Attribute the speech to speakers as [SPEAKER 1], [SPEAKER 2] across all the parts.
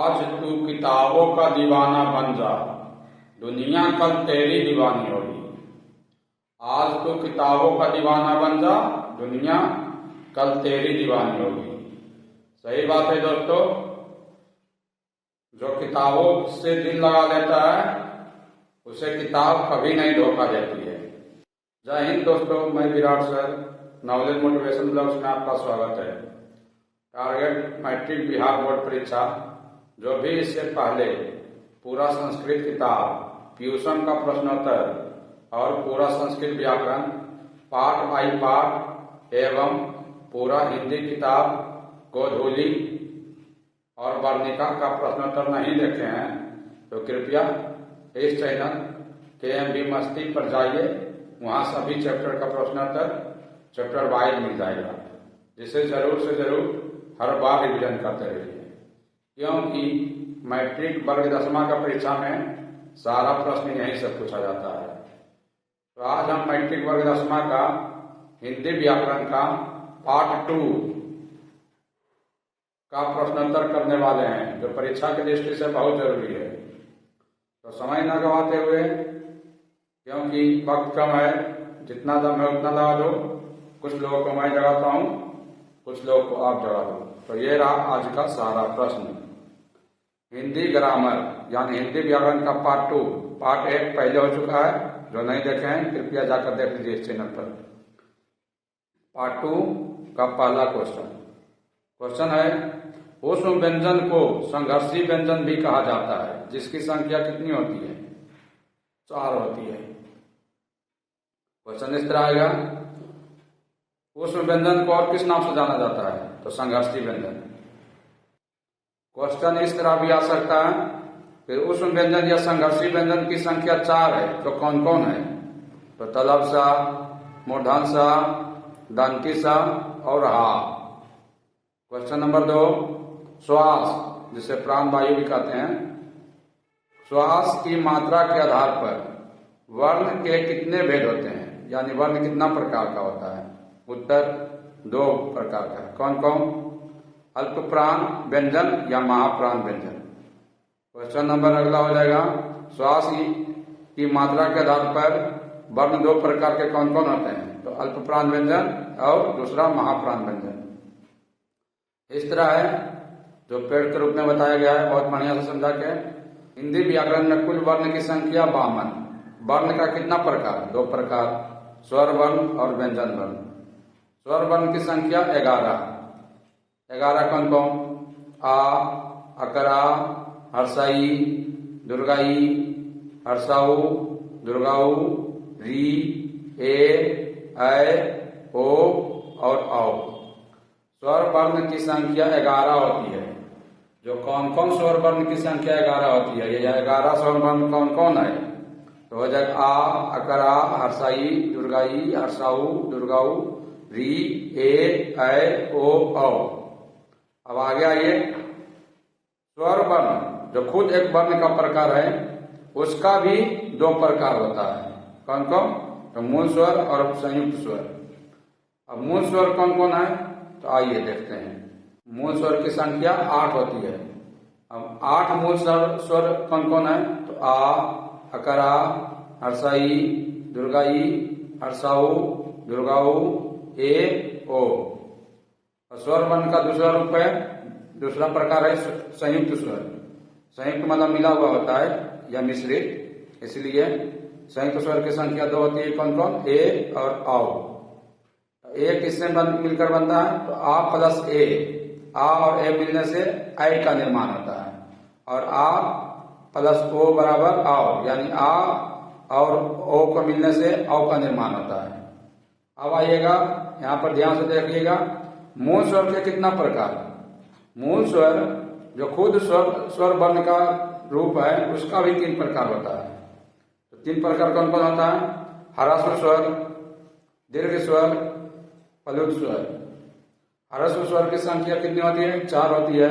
[SPEAKER 1] आज तू किताबों का दीवाना बन जा, दुनिया कल तेरी दीवानी होगी। आज तू किताबों का दीवाना बन जा, दुनिया कल तेरी दीवानी होगी। सही बात है दोस्तों। जो किताबों से दिल लगा लेता है उसे किताब कभी नहीं धोखा देती है। जय हिंद दोस्तों, मैं Virat sir, knowledge motivation blogs में आपका स्वागत है। टारगेट मैट्रिक बिहार बोर्ड परीक्षा, जो भी इससे पहले पूरा संस्कृत किताब, ट्यूशन का प्रश्नोत्तर और पूरा संस्कृत व्याकरण पाठ बाई पाठ एवं पूरा हिंदी किताब गोधूली और वर्णिका का प्रश्नोत्तर नहीं देखे हैं तो कृपया इस चैनल KMB मस्ती पर जाइए। वहाँ सभी चैप्टर का प्रश्नोत्तर चैप्टर वाइज मिल जाएगा, जिसे जरूर से जरूर हर बार रिवीजन करते रहिए, क्योंकि मैट्रिक वर्ग 10वां का परीक्षा में सारा प्रश्न यहीं से पूछा जाता है। तो आज हम मैट्रिक वर्ग 10वां का हिंदी व्याकरण का पार्ट 2 का प्रश्नोत्तर करने वाले हैं, जो परीक्षा की दृष्टि से बहुत जरूरी है। तो समय न गवाते हुए, क्योंकि वक्त कम है, जितना दम है उतना लगा दो। कुछ लोगों को मैं जगाता हूँ, कुछ लोगों को आप जगा दो। तो ये रहा आज का सारा प्रश्न। हिंदी ग्रामर यानी हिंदी व्याकरण का पार्ट 2, पार्ट 1 पहले हो चुका है। जो नहीं देखे हैं कृपया जाकर देख लीजिए इस चैनल पर। पार्ट 2 का पहला क्वेश्चन है, उस व्यंजन को संघर्षी व्यंजन भी कहा जाता है, जिसकी संख्या कितनी होती है? 4 होती है। क्वेश्चन इस तरह आएगा, उस व्यंजन को और किस नाम से जाना जाता है? तो संघर्षी व्यंजन। क्वेश्चन इस तरह भी आ सकता है, फिर उस व्यंजन या संघर्षी व्यंजन की संख्या 4 है तो कौन कौन है? तो तलवसा, मूर्धन्यसा, दंतिसा और हा। क्वेश्चन नंबर 2, श्वास जिसे प्राण वायु भी कहते हैं, श्वास की मात्रा के आधार पर वर्ण के कितने भेद होते हैं? यानी वर्ण कितना प्रकार का होता है? उत्तर 2 प्रकार का है। कौन कौन? अल्प प्राण व्यंजन या महाप्राण व्यंजन। क्वेश्चन नंबर अगला हो जाएगा, श्वास की मात्रा के आधार पर वर्ण 2 प्रकार के कौन कौन होते हैं? तो अल्प प्राण व्यंजन और दूसरा महाप्राण व्यंजन। इस तरह है, जो पेड़ के रूप में बताया गया है, बहुत बढ़िया से समझा के। हिंदी व्याकरण में कुल वर्ण की संख्या 52। वर्ण का कितना प्रकार? 2 प्रकार, स्वर वर्ण और व्यंजन वर्ण। स्वर वर्ण की संख्या 11। 11 कौन कौन? आ, अकरा, हर्षाई, दुर्गाई, हर्षाऊ, दुर्गाऊ, री, ए, ओ और औ। स्वर वर्ण की संख्या 11 होती है। जो कौन कौन स्वर वर्ण की संख्या 11 होती है? ये 11 स्वर वर्ण कौन कौन है? तो हो जाएगा आ, अकरा, हर्षाई, दुर्गाई, हर्षाऊ, दुर्गाऊ, री, ए, ओ, औ। अब आगे आइए, स्वर वर्ण जो खुद एक वर्ण का प्रकार है, उसका भी 2 प्रकार होता है। कौन कौन? तो मूल स्वर और संयुक्त स्वर। अब मूल स्वर कौन कौन है? तो आइए देखते हैं। मूल स्वर की संख्या 8 होती है। अब 8 मूल स्वर कौन कौन है? तो आ, अकरा, हर्षाई, दुर्गाई, हर्षाऊ, दुर्गाऊ, ए, ओ। स्वर वर्ण का दूसरा रूप है, दूसरा प्रकार है संयुक्त स्वर। संयुक्त मतलब मिला हुआ होता है या मिश्रित, इसलिए संयुक्त स्वर की संख्या 2 होती है। कौन कौन? ए और औ। ए किससे मिलकर बनता है? तो आ प्लस ए। आ और ए मिलने से आई का निर्माण होता है, और आ प्लस ओ बराबर आओ, यानी आ और ओ को मिलने से औ का निर्माण होता है। अब आइएगा, यहाँ पर ध्यान से देखिएगा, मूल स्वर के कितना प्रकार? मूल स्वर जो खुद स्वर वर्ण का रूप है, उसका भी 3 प्रकार होता है। तो 3 प्रकार कौन कौन होता है? ह्रस्व स्वर, दीर्घ स्वर, प्लुत स्वर। ह्रस्व स्वर की संख्या कितनी होती है? 4 होती है।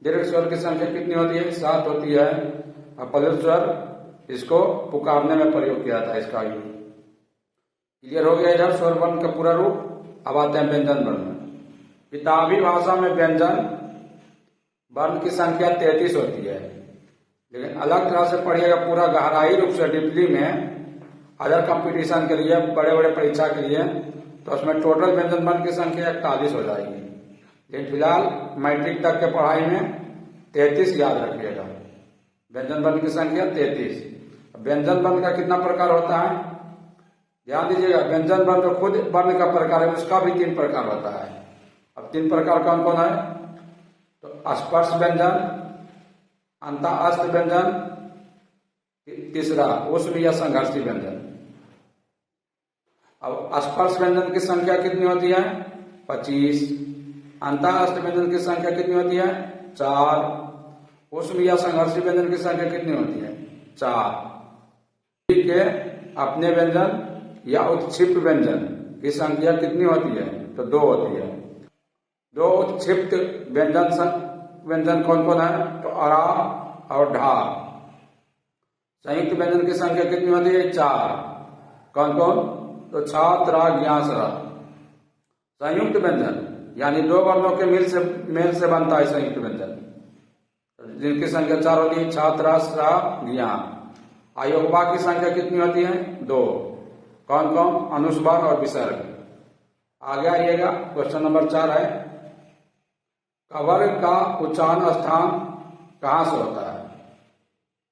[SPEAKER 1] दीर्घ स्वर की संख्या कितनी होती है? 7 होती है। और प्लुत स्वर, इसको पुकारने में प्रयोग किया जाता है, इसका यूज। क्लियर हो गया इधर स्वर वर्ण का पूरा रूप। अब आते हैं व्यंजन वर्ण। किताबी भाषा में व्यंजन वर्ण की संख्या 33 होती है। लेकिन अलग तरह से पढ़िएगा पूरा गहराई रूप से डीपली में अदर कंपटीशन के लिए, बड़े बड़े परीक्षा के लिए, तो उसमें टोटल व्यंजन वर्ण की संख्या 41 हो जाएगी। लेकिन फिलहाल मैट्रिक तक के पढ़ाई में 33 याद रखिएगा। व्यंजन वर्ण की संख्या 33। व्यंजन वर्ण का कितना प्रकार होता है ध्यान दीजिएगा। व्यंजन वर्ण तो खुद वर्ण का प्रकार है, उसका भी 3 प्रकार होता है। अब 3 प्रकार कौन कौन है? तो स्पर्श व्यंजन, अंतःस्थ व्यंजन, तीसरा ऊष्म या संघर्षी व्यंजन। अब स्पर्श व्यंजन की संख्या कितनी होती है? 25। अंतःस्थ व्यंजन की संख्या कितनी होती है? 4। ऊष्म या संघर्षी व्यंजन की संख्या कितनी होती है? 4। के अपने व्यंजन या उत्क्षिप्त व्यंजन की संख्या कितनी होती है? तो 2 होती है। 2 उत्क्षिप्त व्यंजन कौन कौन है? तो अरा और ढा। संयुक्त व्यंजन की संख्या कितनी होती है? 4। कौन कौन? तो छा, त्रा, ज्ञा, सरा। संयुक्त व्यंजन यानी 2 वर्णों के मेल से बनता है संयुक्त व्यंजन, जिनकी संख्या 4 होती है। छा, त्रा, स्रा, ज्ञा। अयोगवा की संख्या कितनी होती है? 2। कौन कौन? अनुस्वार और विसर्ग। आगे आइएगा, क्वेश्चन नंबर 4 है कवर का उच्चारण स्थान कहां से होता है?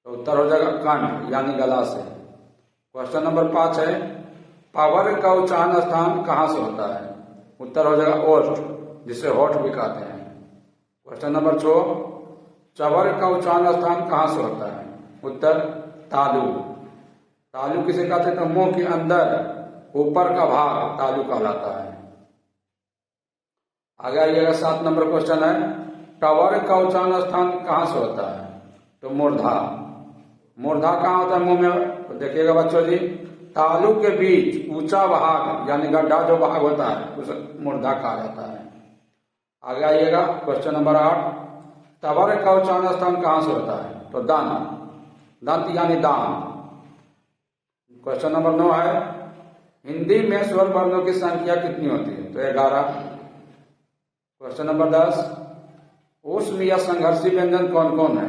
[SPEAKER 1] तो उत्तर हो जाएगा कंठ यानी गला से। क्वेश्चन नंबर 5 है पावर का उच्चारण स्थान कहां से होता है? उत्तर हो जाएगा ओष्ठ, जिसे होठ भी कहते हैं। क्वेश्चन नंबर 6 चवर का उच्चारण स्थान कहां से होता है? उत्तर तालु। तालु किसे कहते हैं? तो मुंह के अंदर ऊपर का भाग तालु कहलाता है। आगे आइएगा, 7 नंबर क्वेश्चन है टवर का उच्चारण स्थान कहां से होता है? तो मूर्धा। मूर्धा कहां होता है? मुंह में। तो देखिएगा बच्चों जी, तालु के बीच ऊंचा भाग यानी गड्ढा जो भाग होता है उसे मूर्धा कहा जाता है। आगे आइएगा, क्वेश्चन नंबर 8 तवर का उच्चारण स्थान कहां से होता है? तो दंत। दंत यानी दांत। क्वेश्चन नंबर 9 है हिंदी में स्वर वर्णों की संख्या कितनी होती है? तो 11। क्वेश्चन नंबर 10 ऊष्म या संघर्षी व्यंजन कौन कौन है?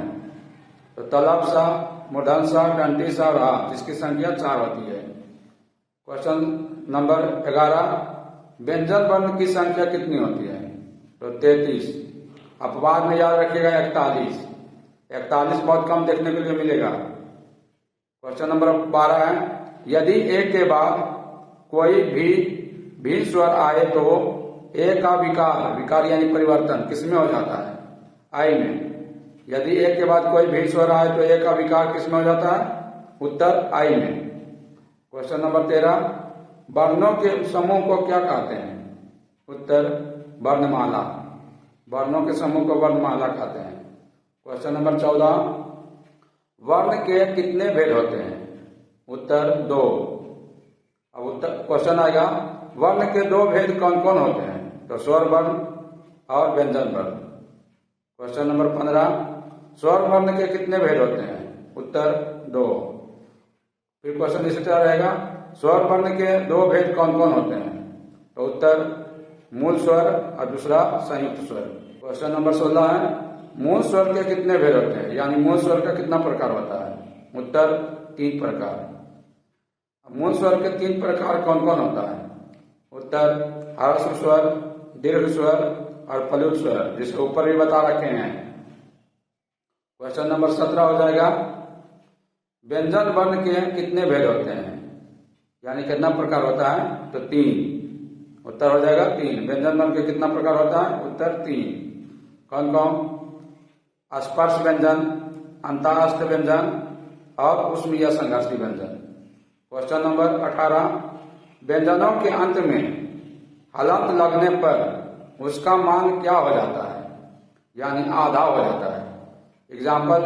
[SPEAKER 1] तो तलब सा, मूर्धन सा, डंडी सा और हा, जिसकी संख्या 4 होती है। क्वेश्चन नंबर 11 व्यंजन वर्ण की संख्या कितनी होती है? तो 33। अपवाद में याद रखिएगा 41। 41 बहुत कम देखने के लिए मिलेगा। क्वेश्चन नंबर 12 है यदि एक के बाद कोई भी स्वर आए तो ए का विकार यानी परिवर्तन किसमें हो जाता है? आई में। यदि एक के बाद कोई भी स्वर आए तो ए का विकार किसमें हो जाता है? उत्तर आई में। क्वेश्चन नंबर 13 वर्णों के समूह को क्या कहते हैं? उत्तर वर्णमाला। वर्णों के समूह को वर्णमाला कहते हैं। क्वेश्चन नंबर 14 वर्ण के कितने भेद होते हैं? उत्तर 2। अब उत्तर क्वेश्चन आएगा वर्ण के 2 भेद कौन कौन होते हैं? तो स्वर वर्ण और व्यंजन वर्ण। क्वेश्चन नंबर 15 स्वर वर्ण के कितने भेद होते हैं? उत्तर 2। फिर क्वेश्चन इसी तरह रहेगा स्वर वर्ण के 2 भेद कौन कौन होते हैं? तो उत्तर मूल स्वर और दूसरा संयुक्त स्वर। क्वेश्चन नंबर 16 है मूल स्वर के कितने भेद होते हैं? यानी मूल स्वर का कितना प्रकार होता है? उत्तर 3 प्रकार। मूल स्वर के 3 प्रकार कौन कौन होता है? उत्तर ह्रस्व स्वर, दीर्घ स्वर और प्लुत स्वर, जिसके ऊपर भी बता रखे हैं। क्वेश्चन नंबर 17 हो जाएगा व्यंजन वर्ण के कितने भेद होते हैं? यानी कितना प्रकार होता है? तो 3। उत्तर हो जाएगा 3। व्यंजन वर्ण के कितना प्रकार होता है? उत्तर 3। कौन कौन? स्पर्श व्यंजन, अंतःस्थ व्यंजन और ऊष्म या संघर्षी व्यंजन। क्वेश्चन नंबर 18 व्यंजनों के अंत में हलंत लगने पर उसका मान क्या हो जाता है? यानी आधा हो जाता है। एग्जाम्पल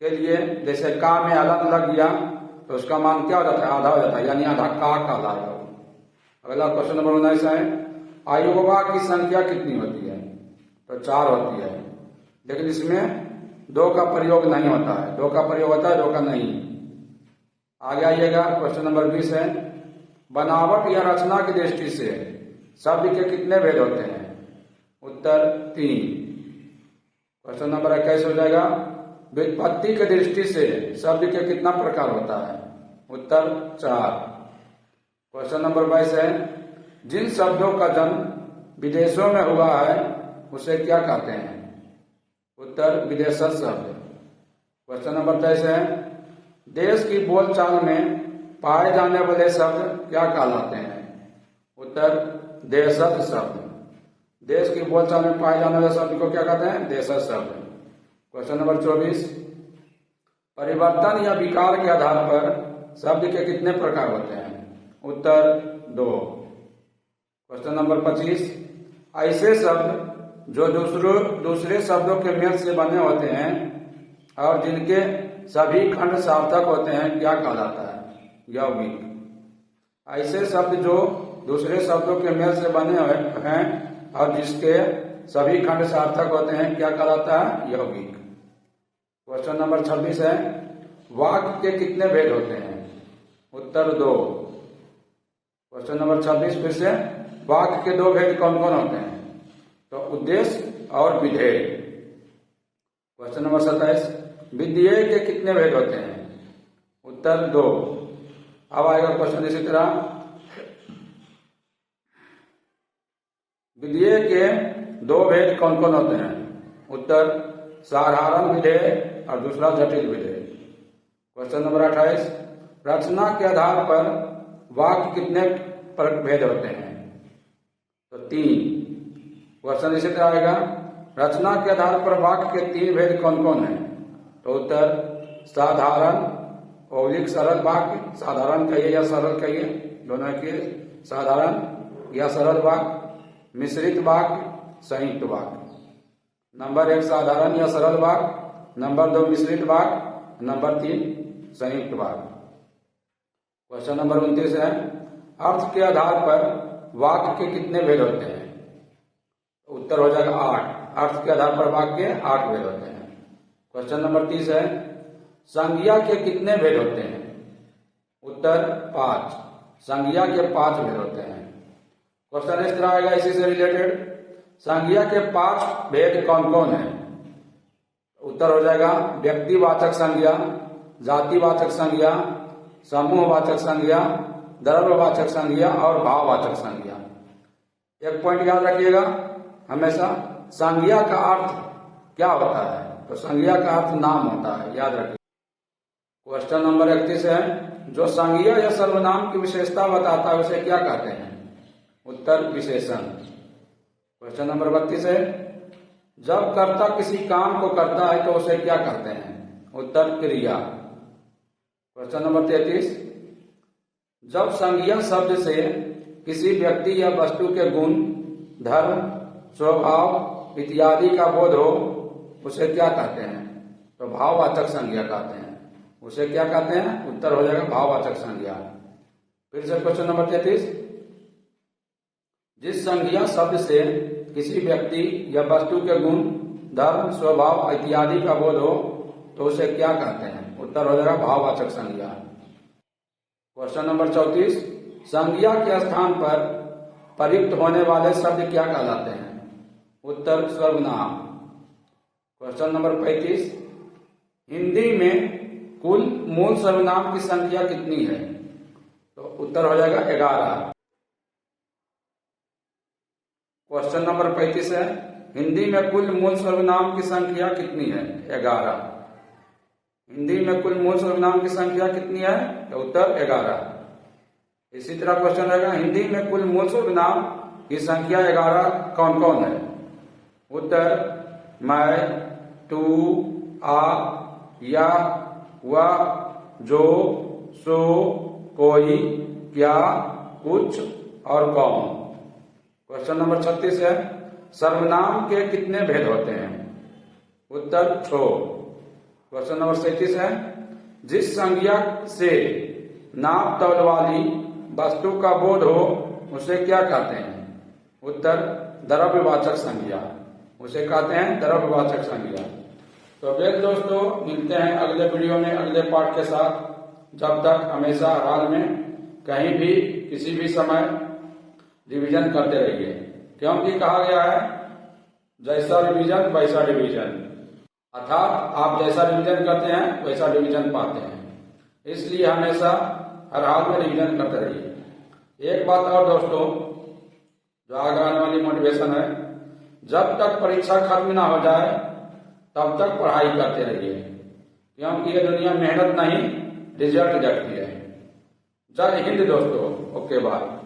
[SPEAKER 1] के लिए जैसे का में हलंत लग गया तो उसका मान क्या हो जाता है? आधा हो जाता है, यानी आधा का कहलाएगा। अगला क्वेश्चन नंबर 19 है अयुग्मा की संख्या कितनी होती है? तो 4 होती है, लेकिन इसमें 2 का प्रयोग नहीं होता है। 2 का प्रयोग होता है, 2 का नहीं। आगे आइएगा, क्वेश्चन नंबर 20 है बनावट या रचना की दृष्टि से शब्द के कितने भेद होते हैं? उत्तर 3। क्वेश्चन नंबर 21 हो जाएगा, व्युत्पत्ति की दृष्टि से शब्द के कितना प्रकार होता है? उत्तर 4। क्वेश्चन नंबर 22 है, जिन शब्दों का जन्म विदेशों में हुआ है उसे क्या कहते हैं? उत्तर विदेशज शब्द। क्वेश्चन नंबर 23 है, देश की बोलचाल में पाए जाने वाले शब्द क्या कहलाते हैं? उत्तर देशज शब्द। देश की बोलचाल में पाए जाने वाले शब्द को क्या कहते हैं? देशज शब्द। क्वेश्चन नंबर 24, परिवर्तन या विकार के आधार पर शब्द के कितने प्रकार होते हैं? उत्तर 2। क्वेश्चन नंबर 25, ऐसे शब्द जो दूसरे शब्दों के मेल से बने होते हैं और जिनके सभी खंड सार्थक होते हैं क्या कहलाता है? यौगिक। ऐसे शब्द जो दूसरे शब्दों के मेल से बने हुए हैं और जिसके सभी खंड सार्थक होते हैं क्या कहलाता है? यौगिक। क्वेश्चन नंबर 26 है, वाक्य के कितने भेद होते हैं? उत्तर 2। क्वेश्चन नंबर 26 फिर से, वाक्य के 2 भेद कौन कौन होते हैं? तो उद्देश्य और विधेय। क्वेश्चन नंबर 27, विधेय के कितने भेद होते हैं? उत्तर 2। अब आएगा क्वेश्चन इसी तरह, विधेय के 2 भेद कौन कौन होते हैं? उत्तर साधारण विधेय और दूसरा जटिल विधेय। क्वेश्चन नंबर 28, रचना के आधार पर वाक्य कितने भेद होते हैं? तो 3। क्वेश्चन इसी तरह आएगा, रचना के आधार पर वाक्य के 3 भेद कौन कौन है? तो उत्तर साधारण और सरल वाक्य, साधारण कहिए या सरल कहिए, दोनों के साधारण या सरल वाक्य, मिश्रित वाक्य, संयुक्त वाक्य। नंबर 1 साधारण या सरल वाक्य, नंबर 2 मिश्रित वाक्य, नंबर 3 संयुक्त वाक्य। क्वेश्चन नंबर 29 है, अर्थ के आधार पर वाक्य के कितने भेद होते हैं? उत्तर हो जाएगा 8। अर्थ के आधार पर वाक्य के 8 भेद होते हैं। क्वेश्चन नंबर 30 है, संज्ञा के कितने भेद होते हैं? उत्तर 5। संज्ञा के 5 भेद होते हैं। क्वेश्चन इस तरह आएगा इसी से रिलेटेड, संज्ञा के 5 भेद कौन कौन है? उत्तर हो जाएगा व्यक्तिवाचक संज्ञा, जातिवाचक संज्ञा, समूहवाचक संज्ञा, द्रव्यवाचक संज्ञा और भाववाचक संज्ञा। एक पॉइंट याद रखिएगा, हमेशा संज्ञा का अर्थ क्या होता है? तो संज्ञा का अर्थ नाम होता है, याद रखिए। क्वेश्चन नंबर 31 है, जो संज्ञा या सर्वनाम की विशेषता बताता है उसे क्या कहते हैं? उत्तर विशेषण। क्वेश्चन नंबर 32 है, जब कर्ता किसी काम को करता है तो उसे क्या कहते हैं? उत्तर क्रिया। क्वेश्चन नंबर 33, जब संज्ञा शब्द से किसी व्यक्ति या वस्तु के गुण, धर्म, स्वभाव इत्यादि का बोध हो उसे क्या कहते हैं? तो भाववाचक संज्ञा कहते हैं। उसे क्या कहते हैं? उत्तर हो जाएगा भाववाचक संज्ञा। फिर से क्वेश्चन नंबर 33, जिस संज्ञा शब्द से किसी व्यक्ति या वस्तु के गुण, धर्म, स्वभाव इत्यादि का बोध हो तो उसे क्या कहते हैं? उत्तर हो जाएगा भाववाचक संज्ञा। क्वेश्चन नंबर 34, संज्ञा के स्थान पर प्रयुक्त होने वाले शब्द क्या कहलाते हैं? उत्तर सर्वनाम। क्वेश्चन नंबर 35, हिंदी में कुल मूल सर्वनाम की संख्या कितनी है? तो उत्तर हो जाएगा 11। क्वेश्चन नंबर 35 है, हिंदी में कुल मूल सर्वनाम की संख्या कितनी है? 11। हिंदी में कुल मूल सर्वनाम की संख्या कितनी है? तो उत्तर 11। इसी तरह क्वेश्चन रहेगा, हिंदी में कुल मूल सर्वनाम की संख्या 11 कौन कौन है? उत्तर मैं, तू, आप, या, वह, जो, सो, कोई, क्या, कुछ और कौन। क्वेश्चन नंबर 36 है, सर्वनाम के कितने भेद होते हैं? उत्तर 6। क्वेश्चन नंबर 37 है, जिस संज्ञा से नाप तौल वाली वस्तु का बोध हो उसे क्या कहते हैं? उत्तर द्रव्यवाचक संज्ञा। उसे कहते हैं द्रव्यवाचक संज्ञा। तो बेग दोस्तों, मिलते हैं अगले वीडियो में अगले पार्ट के साथ। जब तक हमेशा हाल में कहीं भी किसी भी समय रिवीजन करते रहिए, क्योंकि कहा गया है जैसा रिवीजन वैसा डिवीजन। अर्थात आप जैसा रिवीजन करते हैं वैसा डिवीजन पाते हैं। इसलिए हमेशा हर हाल में रिवीजन करते रहिए। एक बात और दोस्तों, जो आगे आने वाली मोटिवेशन है, जब तक परीक्षा खत्म ना हो जाए तब तक पढ़ाई करते रहिए, क्योंकि ये दुनिया मेहनत नहीं रिजल्ट देखती है। जय हिंद दोस्तों। Okay bye.